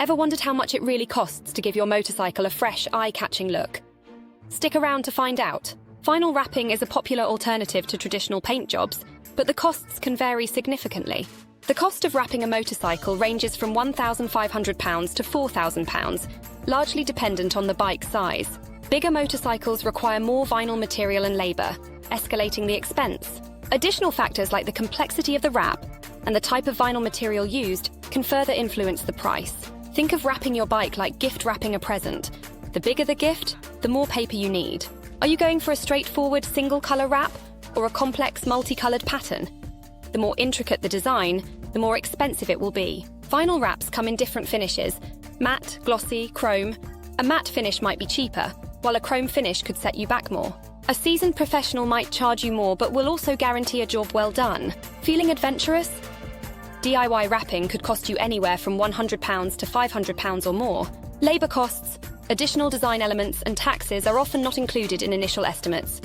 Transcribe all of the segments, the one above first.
Ever wondered how much it really costs to give your motorcycle a fresh, eye-catching look? Stick around to find out. Vinyl wrapping is a popular alternative to traditional paint jobs, but the costs can vary significantly. The cost of wrapping a motorcycle ranges from £1,500 to £4,000, largely dependent on the bike size. Bigger motorcycles require more vinyl material and labour, escalating the expense. Additional factors like the complexity of the wrap and the type of vinyl material used can further influence the price. Think of wrapping your bike like gift wrapping a present. The bigger the gift, the more paper you need. Are you going for a straightforward single-colour wrap or a complex multicoloured pattern? The more intricate the design, the more expensive it will be. Vinyl wraps come in different finishes: matte, glossy, chrome. A matte finish might be cheaper, while a chrome finish could set you back more. A seasoned professional might charge you more but will also guarantee a job well done. Feeling adventurous? DIY wrapping could cost you anywhere from £100 to £500 or more. Labour costs, additional design elements and taxes are often not included in initial estimates.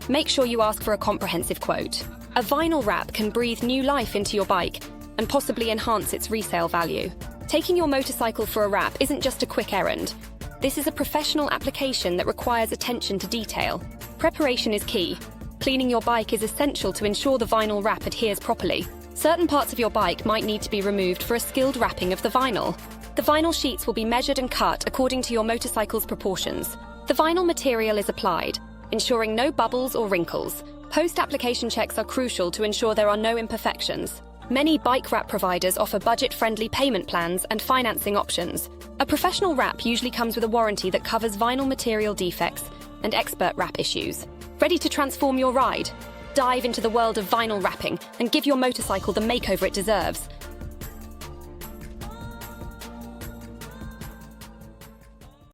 Make sure you ask for a comprehensive quote. A vinyl wrap can breathe new life into your bike and possibly enhance its resale value. Taking your motorcycle for a wrap isn't just a quick errand. This is a professional application that requires attention to detail. Preparation is key. Cleaning your bike is essential to ensure the vinyl wrap adheres properly. Certain parts of your bike might need to be removed for a skilled wrapping of the vinyl. The vinyl sheets will be measured and cut according to your motorcycle's proportions. The vinyl material is applied, ensuring no bubbles or wrinkles. Post-application checks are crucial to ensure there are no imperfections. Many bike wrap providers offer budget-friendly payment plans and financing options. A professional wrap usually comes with a warranty that covers vinyl material defects and expert wrap issues. Ready to transform your ride? Dive into the world of vinyl wrapping and give your motorcycle the makeover it deserves.